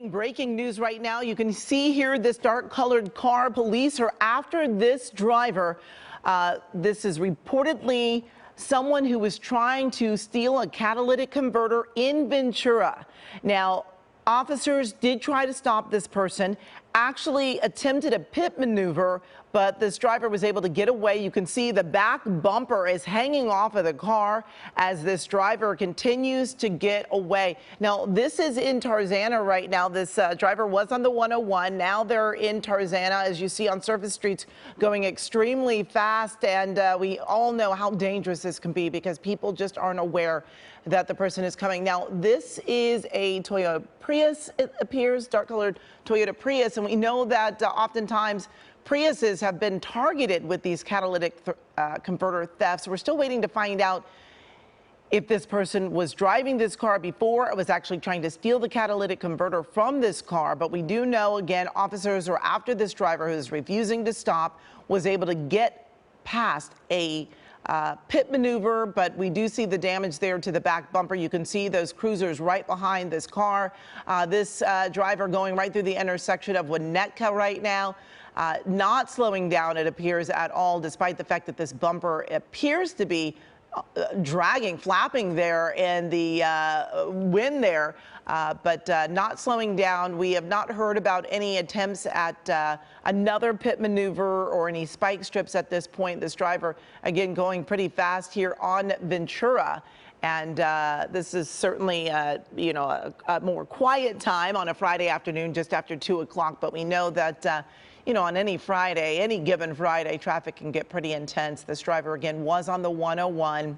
Breaking news right now. You can see here this dark colored car. Police are after this driver. This is reportedly someone who was trying to steal a catalytic converter in Ventura. Now, officers did try to stop this person, actually attempted a pit maneuver, but this driver was able to get away. You can see the back bumper is hanging off of the car as this driver continues to get away. Now, this is in Tarzana right now. This driver was on the 101. Now they're in Tarzana, as you see on surface streets, going extremely fast. And we all know how dangerous this can be because people just aren't aware that the person is coming. Now, this is a Toyota Prius, it appears, dark-colored Toyota Prius, and we know that oftentimes Priuses have been targeted with these catalytic converter thefts. We're still waiting to find out if this person was driving this car before or was actually trying to steal the catalytic converter from this car. But we do know, again, officers are after this driver who is refusing to stop, was able to get past a pit maneuver, but we do see the damage there to the back bumper. You can see those cruisers right behind this car. This driver going right through the intersection of Winnetka right now, not slowing down, it appears, at all, despite the fact that this bumper appears to be dragging, flapping there in the wind there, but not slowing down. We have not heard about any attempts at another pit maneuver or any spike strips at this point. This driver, again, going pretty fast here on Ventura. And this is certainly, you know, a more quiet time on a Friday afternoon, just after 2 o'clock. But we know that, you know, on any Friday, any given Friday, traffic can get pretty intense. This driver, again, was on the 101,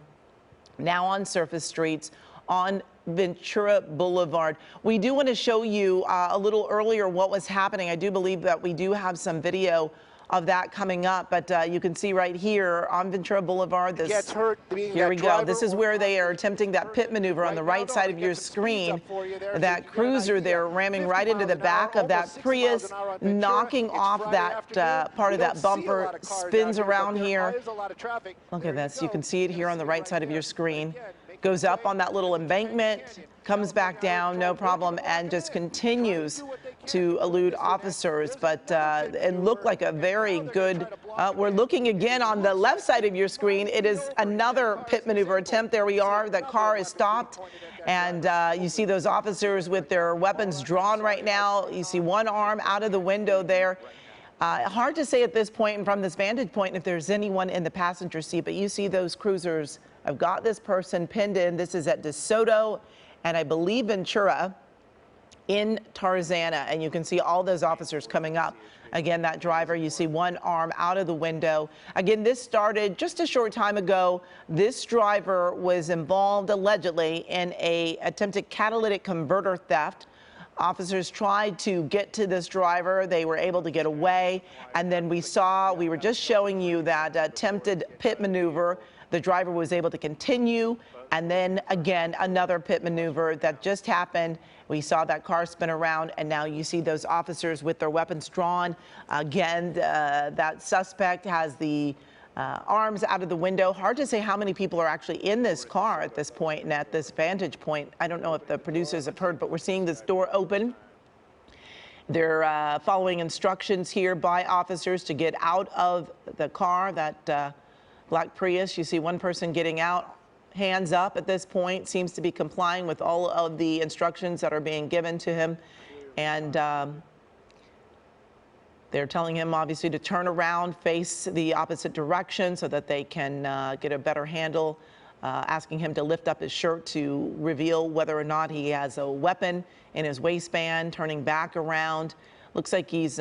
now on surface streets on Ventura Boulevard. We do want to show you a little earlier what was happening. I do believe that we do have some video of that coming up, but you can see right here on Ventura Boulevard, this, here we go. This is where they are attempting that pit maneuver on the right side of your screen. That cruiser there ramming right into the back of that Prius, knocking off that part of that bumper, spins around here. Look at this. You can see it here on the right side of your screen. Goes up on that little embankment, comes back down, no problem, and just continues to elude officers. But it looked like a very good, we're looking again on the left side of your screen. It is another pit maneuver attempt. There we are. The car is stopped, and you see those officers with their weapons drawn right now. You see one arm out of the window there. Hard to say at this point and from this vantage point if there's anyone in the passenger seat, but you see those cruisers. I've got this person pinned in. This is at DeSoto and I believe Ventura in Tarzana, and you can see all those officers coming up. Again, that driver, you see one arm out of the window. Again, this started just a short time ago. This driver was involved allegedly in a attempted catalytic converter theft. Officers tried to get to this driver. They were able to get away. And then we were just showing you that attempted pit maneuver. The driver was able to continue. And then again, another pit maneuver that just happened. We saw that car spin around, and now you see those officers with their weapons drawn. Again, that suspect has the arms out of the window. Hard to say how many people are actually in this car at this point and at this vantage point. I don't know if the producers have heard, but we're seeing this door open. They're following instructions here by officers to get out of the car, that black Prius. You see one person getting out, hands up at this point, seems to be complying with all of the instructions that are being given to him. And they're telling him, obviously, to turn around, face the opposite direction so that they can get a better handle, asking him to lift up his shirt to reveal whether or not he has a weapon in his waistband, turning back around. Looks like he's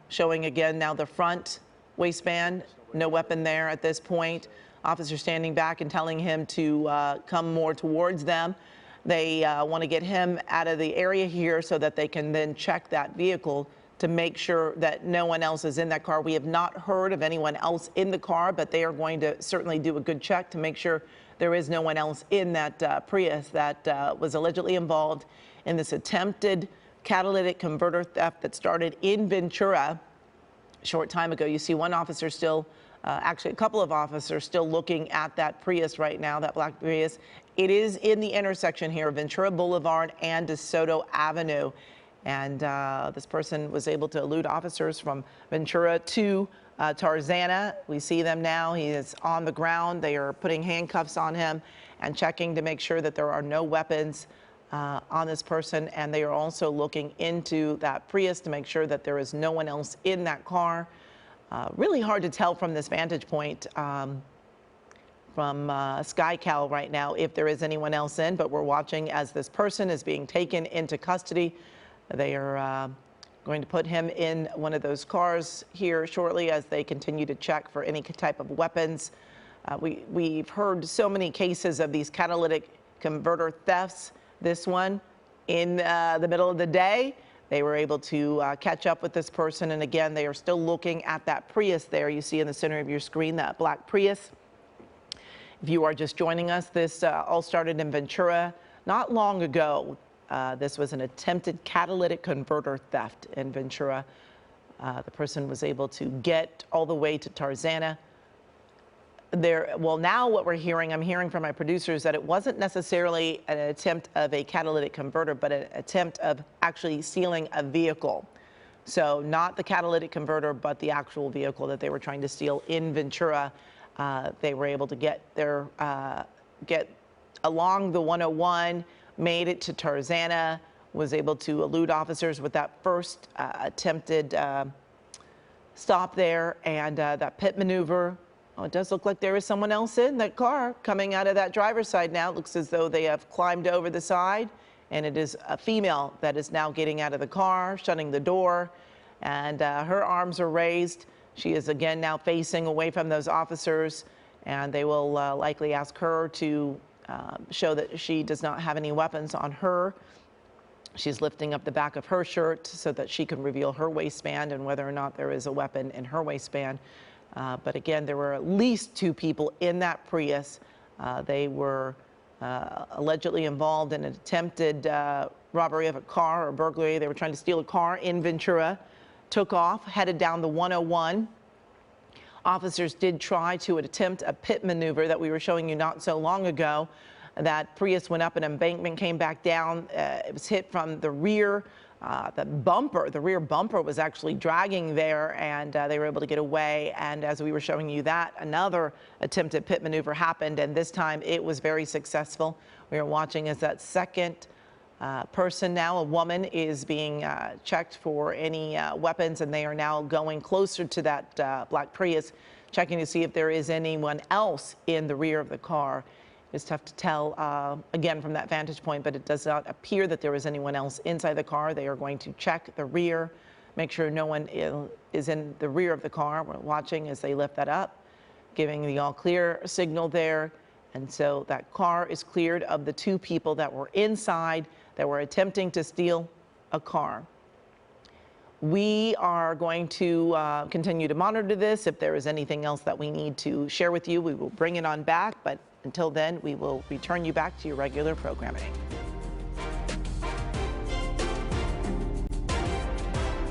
showing again now the front waistband, no weapon there at this point. Officer standing back and telling him to come more towards them. They want to get him out of the area here so that they can then check that vehicle to make sure that no one else is in that car. We have not heard of anyone else in the car, but they are going to certainly do a good check to make sure there is no one else in that Prius that was allegedly involved in this attempted catalytic converter theft that started in Ventura a short time ago. You see one officer still, actually a couple of officers still looking at that Prius right now, that black Prius. It is in the intersection here, Ventura Boulevard and DeSoto Avenue. And this person was able to elude officers from Ventura to Tarzana. We see them now. He is on the ground. They are putting handcuffs on him and checking to make sure that there are no weapons on this person. And they are also looking into that Prius to make sure that there is no one else in that car. Really hard to tell from this vantage point from SkyCal right now if there is anyone else in, but we're watching as this person is being taken into custody. They are going to put him in one of those cars here shortly as they continue to check for any type of weapons. We've heard so many cases of these catalytic converter thefts. This one in the middle of the day, they were able to catch up with this person. And again, they are still looking at that Prius there. You see in the center of your screen, that black Prius. If you are just joining us, this all started in Ventura not long ago. This was an attempted catalytic converter theft in Ventura. The person was able to get all the way to Tarzana. Well, now what we're hearing, I'm hearing from my producers that it wasn't necessarily an attempt of a catalytic converter, but an attempt of actually stealing a vehicle. So not the catalytic converter, but the actual vehicle that they were trying to steal in Ventura. They were able to get along the 101, made it to Tarzana, was able to elude officers with that first attempted stop there, and that pit maneuver. Oh, it does look like there is someone else in that car coming out of that driver's side now. It looks as though they have climbed over the side, and it is a female that is now getting out of the car, shutting the door, and her arms are raised. She is again now facing away from those officers, and they will likely ask her to show that she does not have any weapons on her. She's lifting up the back of her shirt so that she can reveal her waistband and whether or not there is a weapon in her waistband. But again, there were at least 2 people in that Prius. They were allegedly involved in an attempted robbery of a car or burglary. They were trying to steal a car in Ventura, took off, headed down the 101. Officers did try to attempt a pit maneuver that we were showing you not so long ago. That Prius went up an embankment, came back down. It was hit from the rear. The rear bumper was actually dragging there, and they were able to get away. And as we were showing you that, another attempted pit maneuver happened, and this time it was very successful. We are watching as that second person now, a woman, is being checked for any weapons, and they are now going closer to that black Prius, checking to see if there is anyone else in the rear of the car. It's tough to tell, again, from that vantage point, but it does not appear that there is anyone else inside the car. They are going to check the rear, make sure no one is in the rear of the car. We're watching as they lift that up, giving the all clear signal there. And so that car is cleared of the 2 people that were inside that were attempting to steal a car. We are going to continue to monitor this. If there is anything else that we need to share with you, we will bring it on back. But until then, we will return you back to your regular programming.